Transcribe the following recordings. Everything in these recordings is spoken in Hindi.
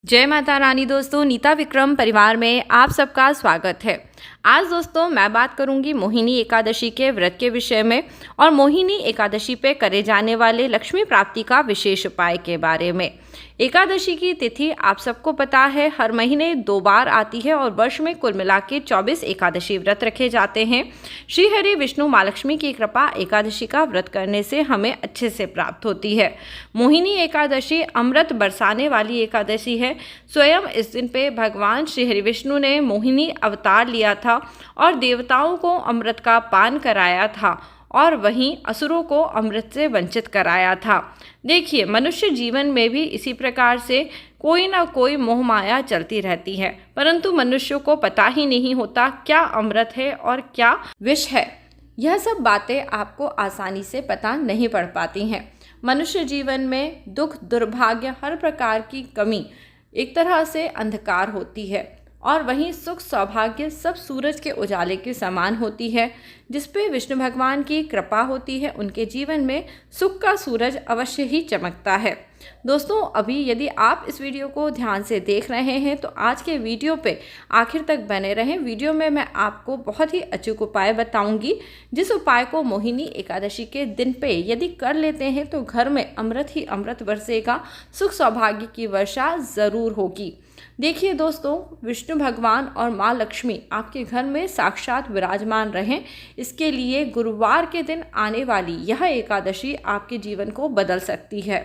जय माता रानी। दोस्तों, नीता विक्रम परिवार में आप सबका स्वागत है। आज दोस्तों मैं बात करूंगी मोहिनी एकादशी के व्रत के विषय में और मोहिनी एकादशी पे करे जाने वाले लक्ष्मी प्राप्ति का विशेष उपाय के बारे में। एकादशी की तिथि आप सबको पता है हर महीने 2 बार आती है और वर्ष में कुल मिला के 24 एकादशी व्रत रखे जाते हैं। श्री हरि विष्णु माँ लक्ष्मी की कृपा एकादशी का व्रत करने से हमें अच्छे से प्राप्त होती है। मोहिनी एकादशी अमृत बरसाने वाली एकादशी है। स्वयं इस दिन पे भगवान श्री हरि विष्णु ने मोहिनी अवतार लिया था और देवताओं को अमृत का पान कराया था और वहीं असुरों को अमृत से वंचित कराया था। देखिए, मनुष्य जीवन में भी इसी प्रकार से कोई ना कोई मोह माया चलती रहती है, परंतु मनुष्यों को पता ही नहीं होता क्या अमृत है और क्या विष है। यह सब बातें आपको आसानी से पता नहीं पड़ पाती हैं। मनुष्य जीवन में दुख, दुर्भाग्य, हर प्रकार की कमी एक तरह से अंधकार होती है और वहीं सुख सौभाग्य सब सूरज के उजाले के समान होती है। जिस पे विष्णु भगवान की कृपा होती है उनके जीवन में सुख का सूरज अवश्य ही चमकता है। दोस्तों, अभी यदि आप इस वीडियो को ध्यान से देख रहे हैं तो आज के वीडियो पे आखिर तक बने रहें। वीडियो में मैं आपको बहुत ही अचूक उपाय बताऊंगी, जिस उपाय को मोहिनी एकादशी के दिन पे यदि कर लेते हैं तो घर में अमृत ही अमृत बरसेगा, सुख सौभाग्य की वर्षा ज़रूर होगी। देखिए दोस्तों, विष्णु भगवान और माँ लक्ष्मी आपके घर में साक्षात विराजमान रहें, इसके लिए गुरुवार के दिन आने वाली यह एकादशी आपके जीवन को बदल सकती है।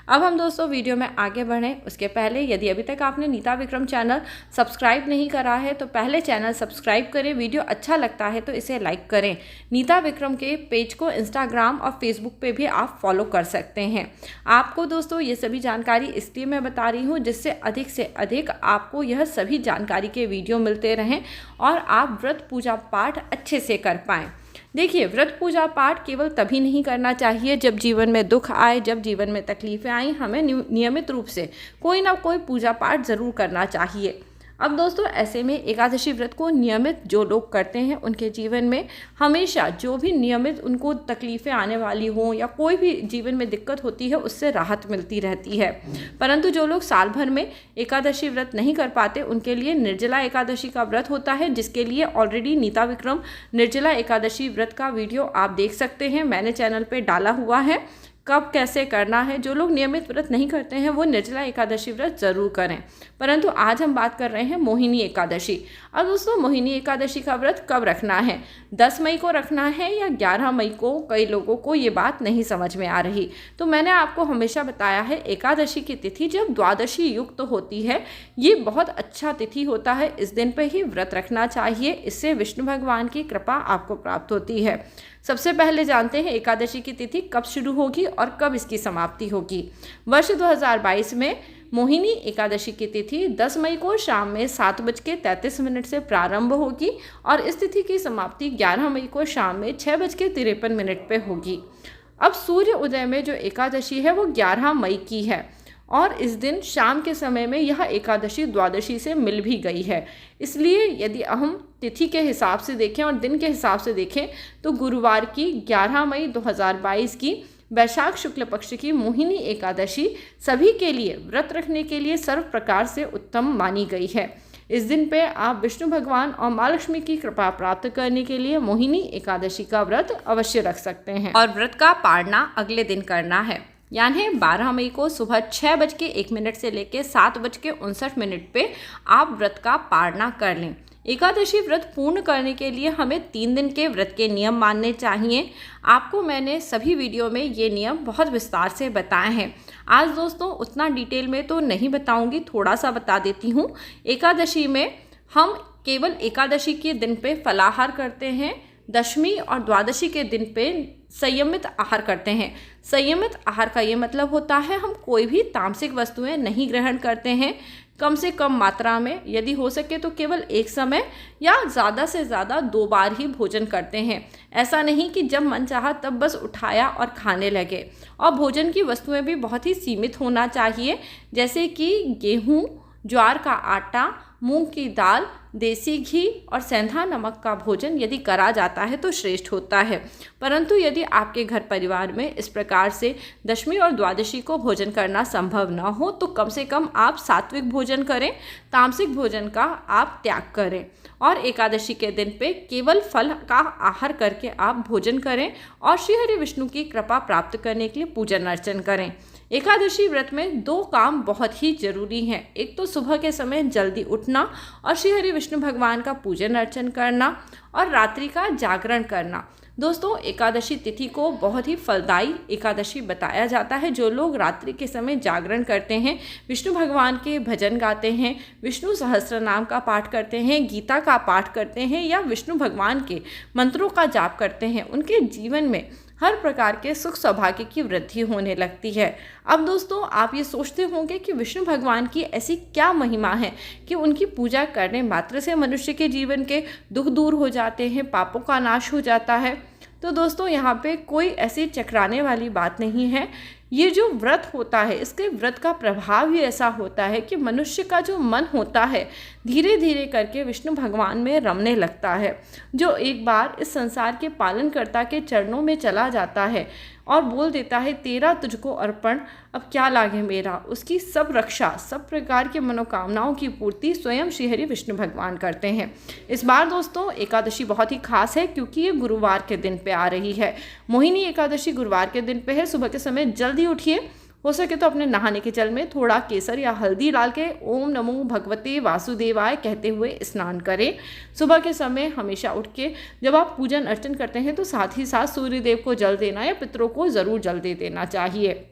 अब हम दोस्तों वीडियो में आगे बढ़ें उसके पहले यदि अभी तक आपने नीता विक्रम चैनल सब्सक्राइब नहीं करा है तो पहले चैनल सब्सक्राइब करें। वीडियो अच्छा लगता है तो इसे लाइक करें। नीता विक्रम के पेज को इंस्टाग्राम और फेसबुक पे भी आप फॉलो कर सकते हैं। आपको दोस्तों ये सभी जानकारी इसलिए मैं बता रही हूँ जिससे अधिक से अधिक आपको यह सभी जानकारी के वीडियो मिलते रहें और आप व्रत पूजा पाठ अच्छे से कर पाएँ। देखिए, व्रत पूजा पाठ केवल तभी नहीं करना चाहिए जब जीवन में दुख आए, जब जीवन में तकलीफ़ें आई। हमें नियमित रूप से कोई ना कोई पूजा पाठ ज़रूर करना चाहिए। अब दोस्तों, ऐसे में एकादशी व्रत को नियमित जो लोग करते हैं उनके जीवन में हमेशा जो भी नियमित उनको तकलीफ़ें आने वाली हों या कोई भी जीवन में दिक्कत होती है उससे राहत मिलती रहती है। परंतु जो लोग साल भर में एकादशी व्रत नहीं कर पाते उनके लिए निर्जला एकादशी का व्रत होता है, जिसके लिए ऑलरेडी नीता विक्रम निर्जला एकादशी व्रत का वीडियो आप देख सकते हैं। मैंने चैनल पर डाला हुआ है कब कैसे करना है। जो लोग नियमित व्रत नहीं करते हैं वो निर्जला एकादशी व्रत ज़रूर करें। परंतु आज हम बात कर रहे हैं मोहिनी एकादशी। अब दोस्तों, मोहिनी एकादशी का व्रत कब रखना है? 10 मई को रखना है या 11 मई को? कई लोगों को ये बात नहीं समझ में आ रही। तो मैंने आपको हमेशा बताया है एकादशी की तिथि जब द्वादशी युक्त होती है, ये बहुत अच्छा तिथि होता है। इस दिन पर ही व्रत रखना चाहिए, इससे विष्णु भगवान की कृपा आपको प्राप्त होती है। सबसे पहले जानते हैं एकादशी की तिथि कब शुरू होगी और कब इसकी समाप्ति होगी। वर्ष 2022 में मोहिनी एकादशी की तिथि 10 मई को शाम में 7:33 से प्रारंभ होगी और इस तिथि की समाप्ति 11 मई को शाम में 6:53 पे होगी। अब सूर्य उदय में जो एकादशी है वो 11 मई की है और इस दिन शाम के समय में यह एकादशी द्वादशी से मिल भी गई है। इसलिए यदि हम तिथि के हिसाब से देखें और दिन के हिसाब से देखें तो गुरुवार की 11 मई 2022 की वैशाख शुक्ल पक्ष की मोहिनी एकादशी सभी के लिए व्रत रखने के लिए सर्व प्रकार से उत्तम मानी गई है। इस दिन पे आप विष्णु भगवान और माँ लक्ष्मी की कृपा प्राप्त करने के लिए मोहिनी एकादशी का व्रत अवश्य रख सकते हैं और व्रत का पारना अगले दिन करना है, यानी 12 मई को सुबह 6:01 से लेकर 7:59 पे आप व्रत का पारना कर लें। एकादशी व्रत पूर्ण करने के लिए हमें 3 दिन के व्रत के नियम मानने चाहिए। आपको मैंने सभी वीडियो में ये नियम बहुत विस्तार से बताए हैं। आज दोस्तों उतना डिटेल में तो नहीं बताऊंगी, थोड़ा सा बता देती हूँ। एकादशी में हम केवल एकादशी के दिन पे फलाहार करते हैं, दशमी और द्वादशी के दिन पे संयमित आहार करते हैं। संयमित आहार का ये मतलब होता है हम कोई भी तामसिक वस्तुएं नहीं ग्रहण करते हैं, कम से कम मात्रा में, यदि हो सके तो केवल एक समय या ज़्यादा से ज़्यादा 2 बार ही भोजन करते हैं। ऐसा नहीं कि जब मन चाहा तब बस उठाया और खाने लगे। और भोजन की वस्तुएं भी बहुत ही सीमित होना चाहिए, जैसे कि गेहूँ, ज्वार का आटा, मूंग की दाल, देसी घी और सेंधा नमक का भोजन यदि करा जाता है तो श्रेष्ठ होता है। परंतु यदि आपके घर परिवार में इस प्रकार से दशमी और द्वादशी को भोजन करना संभव न हो तो कम से कम आप सात्विक भोजन करें, तामसिक भोजन का आप त्याग करें और एकादशी के दिन पे केवल फल का आहार करके आप भोजन करें और श्री हरि विष्णु की कृपा प्राप्त करने के लिए पूजन अर्चन करें। एकादशी व्रत में 2 काम बहुत ही जरूरी हैं। एक तो सुबह के समय जल्दी उठना और श्री हरि विष्णु भगवान का पूजन अर्चन करना और रात्रि का जागरण करना। दोस्तों, एकादशी तिथि को बहुत ही फलदायी एकादशी बताया जाता है। जो लोग रात्रि के समय जागरण करते हैं, विष्णु भगवान के भजन गाते हैं, विष्णु सहस्त्र नाम का पाठ करते हैं, गीता का पाठ करते हैं या विष्णु भगवान के मंत्रों का जाप करते हैं, उनके जीवन में हर प्रकार के सुख सौभाग्य की वृद्धि होने लगती है। अब दोस्तों, आप ये सोचते होंगे कि विष्णु भगवान की ऐसी क्या महिमा है कि उनकी पूजा करने मात्र से मनुष्य के जीवन के दुख दूर हो जाते हैं, पापों का नाश हो जाता है। तो दोस्तों, यहाँ पे कोई ऐसी चकराने वाली बात नहीं है। ये जो व्रत होता है, इसके व्रत का प्रभाव ही ऐसा होता है कि मनुष्य का जो मन होता है धीरे धीरे करके विष्णु भगवान में रमने लगता है। जो एक बार इस संसार के पालनकर्ता के चरणों में चला जाता है और बोल देता है तेरा तुझको अर्पण, अब क्या लागे मेरा, उसकी सब रक्षा, सब प्रकार की मनोकामनाओं की पूर्ति स्वयं श्री हरि विष्णु भगवान करते हैं। इस बार दोस्तों एकादशी बहुत ही खास है क्योंकि ये गुरुवार के दिन पे आ रही है। मोहिनी एकादशी गुरुवार के दिन पे है। सुबह के समय जल्दी उठिए, हो सके तो अपने नहाने के जल में थोड़ा केसर या हल्दी डाल के ओम नमो भगवते वासुदेवाय कहते हुए स्नान करें। सुबह के समय हमेशा उठ के जब आप पूजन अर्चन करते हैं तो साथ ही साथ सूर्य देव को जल देना या पितरों को ज़रूर जल दे देना चाहिए।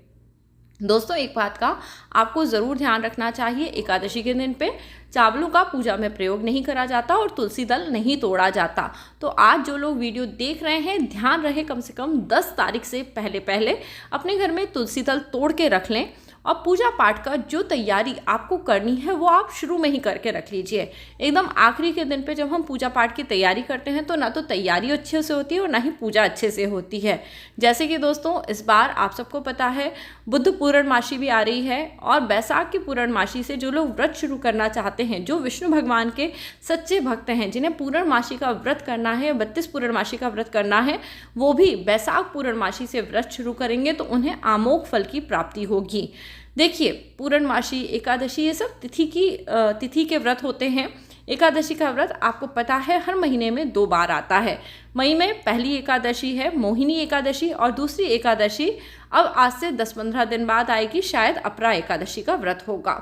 दोस्तों, एक बात का आपको ज़रूर ध्यान रखना चाहिए, एकादशी के दिन पे चावलों का पूजा में प्रयोग नहीं करा जाता और तुलसी दल नहीं तोड़ा जाता। तो आज जो लोग वीडियो देख रहे हैं, ध्यान रहे कम से कम 10 तारीख से पहले अपने घर में तुलसी दल तोड़ के रख लें और पूजा पाठ का जो तैयारी आपको करनी है वो आप शुरू में ही करके रख लीजिए। एकदम आखिरी के दिन पे जब हम पूजा पाठ की तैयारी करते हैं तो ना तो तैयारी अच्छे से होती है और ना ही पूजा अच्छे से होती है। जैसे कि दोस्तों, इस बार आप सबको पता है बुद्ध पूर्णमासी भी आ रही है और बैसाख की पूर्णमासी से जो लोग व्रत शुरू करना चाहते हैं, जो विष्णु भगवान के सच्चे भक्त हैं, जिन्हें पूर्णमासी का व्रत करना है, 32 पूर्णमासी का व्रत करना है, वो भी बैसाख पूर्णमासी से व्रत शुरू करेंगे तो उन्हें अमोघ फल की प्राप्ति होगी। देखिए, पूर्णमासी, एकादशी, ये सब तिथि के व्रत होते हैं। एकादशी का व्रत आपको पता है हर महीने में 2 बार आता है। मई में पहली एकादशी है मोहिनी एकादशी और दूसरी एकादशी अब आज से 10-15 दिन बाद आएगी, शायद अपरा एकादशी का व्रत होगा।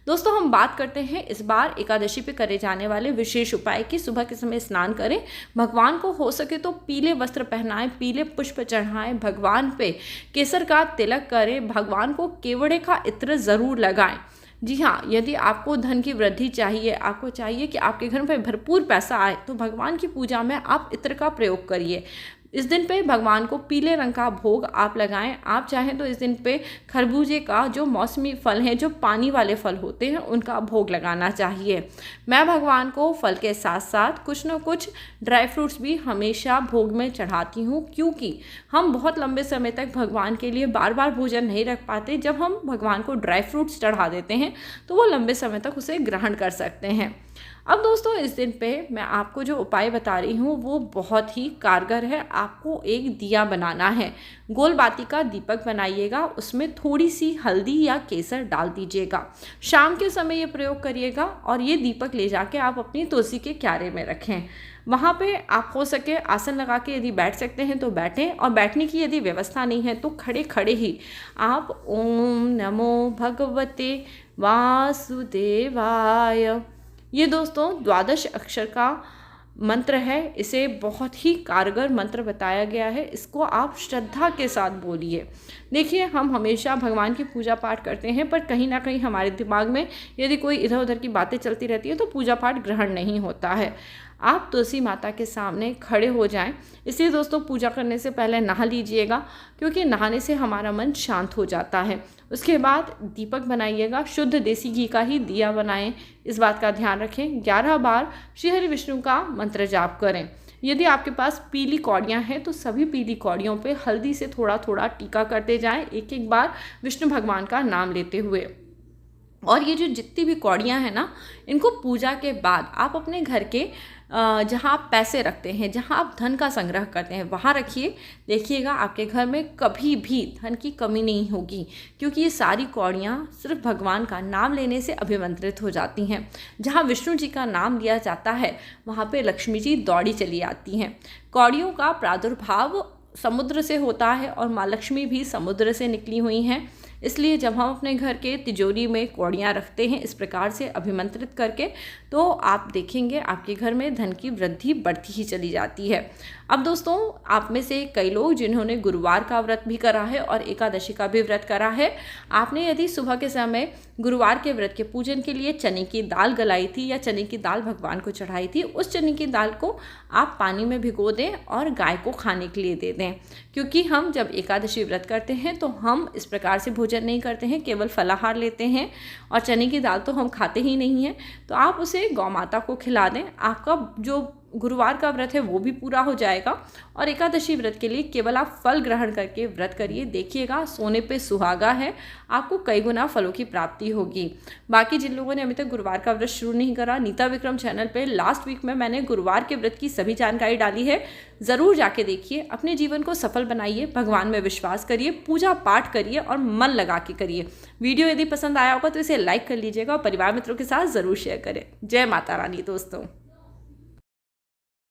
दोस्तों, हम बात करते हैं इस बार एकादशी पे करे जाने वाले विशेष उपाय की। सुबह के समय स्नान करें, भगवान को हो सके तो पीले वस्त्र पहनाएं, पीले पुष्प चढ़ाएं, भगवान पे केसर का तिलक करें, भगवान को केवड़े का इत्र ज़रूर लगाएं। जी हाँ, यदि आपको धन की वृद्धि चाहिए, आपको चाहिए कि आपके घर में भरपूर पैसा आए, तो भगवान की पूजा में आप इत्र का प्रयोग करिए। इस दिन पे भगवान को पीले रंग का भोग आप लगाएं। आप चाहें तो इस दिन पे खरबूजे का, जो मौसमी फल हैं, जो पानी वाले फल होते हैं, उनका भोग लगाना चाहिए। मैं भगवान को फल के साथ साथ कुछ न कुछ ड्राई फ्रूट्स भी हमेशा भोग में चढ़ाती हूँ, क्योंकि हम बहुत लंबे समय तक भगवान के लिए बार बार भोजन नहीं रख पाते। जब हम भगवान को ड्राई फ्रूट्स चढ़ा देते हैं तो वो लंबे समय तक उसे ग्रहण कर सकते हैं। अब दोस्तों, इस दिन पे मैं आपको जो उपाय बता रही हूँ वो बहुत ही कारगर है। आपको एक दिया बनाना है, गोल बाती का दीपक बनाइएगा, उसमें थोड़ी सी हल्दी या केसर डाल दीजिएगा। शाम के समय ये प्रयोग करिएगा और ये दीपक ले जाके आप अपनी तुलसी के क्यारे में रखें। वहाँ पे आप हो सके आसन लगा के यदि बैठ सकते हैं तो बैठें, और बैठने की यदि व्यवस्था नहीं है तो खड़े खड़े ही आप ओम नमो भगवते वासुदेवाय, ये दोस्तों 12 अक्षर का मंत्र है। इसे बहुत ही कारगर मंत्र बताया गया है, इसको आप श्रद्धा के साथ बोलिए। देखिए, हम हमेशा भगवान की पूजा पाठ करते हैं, पर कहीं ना कहीं हमारे दिमाग में यदि कोई इधर उधर की बातें चलती रहती है तो पूजा पाठ ग्रहण नहीं होता है। आप तुलसी माता के सामने खड़े हो जाएं। इसलिए दोस्तों, पूजा करने से पहले नहा लीजिएगा, क्योंकि नहाने से हमारा मन शांत हो जाता है। उसके बाद दीपक बनाइएगा, शुद्ध देसी घी का ही दिया बनाएं, इस बात का ध्यान रखें। 11 बार श्री हरि विष्णु का मंत्र जाप करें। यदि आपके पास पीली कौड़ियाँ हैं तो सभी पीली कौड़ियों पे हल्दी से थोड़ा थोड़ा टीका करते जाएं, एक एक बार विष्णु भगवान का नाम लेते हुए। और ये जो जितनी भी कौड़ियाँ हैं ना, इनको पूजा के बाद आप अपने घर के जहाँ आप पैसे रखते हैं, जहाँ आप धन का संग्रह करते हैं, वहाँ रखिए। देखिएगा आपके घर में कभी भी धन की कमी नहीं होगी, क्योंकि ये सारी कौड़ियाँ सिर्फ भगवान का नाम लेने से अभिमंत्रित हो जाती हैं। जहाँ विष्णु जी का नाम लिया जाता है, वहाँ पे लक्ष्मी जी दौड़ी चली आती हैं। कौड़ियों का प्रादुर्भाव समुद्र से होता है और माँ लक्ष्मी भी समुद्र से निकली हुई हैं। इसलिए जब हम अपने घर के तिजोरी में कौड़ियाँ रखते हैं इस प्रकार से अभिमंत्रित करके, तो आप देखेंगे आपके घर में धन की वृद्धि बढ़ती ही चली जाती है। अब दोस्तों, आप में से कई लोग जिन्होंने गुरुवार का व्रत भी करा है और एकादशी का भी व्रत करा है, आपने यदि सुबह के समय गुरुवार के व्रत के पूजन के लिए चने की दाल गलाई थी या चने की दाल भगवान को चढ़ाई थी, उस चने की दाल को आप पानी में भिगो दें और गाय को खाने के लिए दे दें। क्योंकि हम जब एकादशी व्रत करते हैं तो हम इस प्रकार से भोजन नहीं करते हैं, केवल फलाहार लेते हैं और चने की दाल तो हम खाते ही नहीं हैं। तो आप उसे गौ माता को खिला दें, आपका जो गुरुवार का व्रत है वो भी पूरा हो जाएगा। और एकादशी व्रत के लिए केवल आप फल ग्रहण करके व्रत करिए, देखिएगा सोने पे सुहागा है, आपको कई गुना फलों की प्राप्ति होगी। बाकी जिन लोगों ने अभी तक गुरुवार का व्रत शुरू नहीं करा, नीता विक्रम चैनल पे लास्ट वीक में मैंने गुरुवार के व्रत की सभी जानकारी डाली है, ज़रूर जाके देखिए। अपने जीवन को सफल बनाइए, भगवान में विश्वास करिए, पूजा पाठ करिए और मन लगा के करिए। वीडियो यदि पसंद आया होगा तो इसे लाइक कर लीजिएगा और परिवार मित्रों के साथ ज़रूर शेयर करें। जय माता रानी दोस्तों।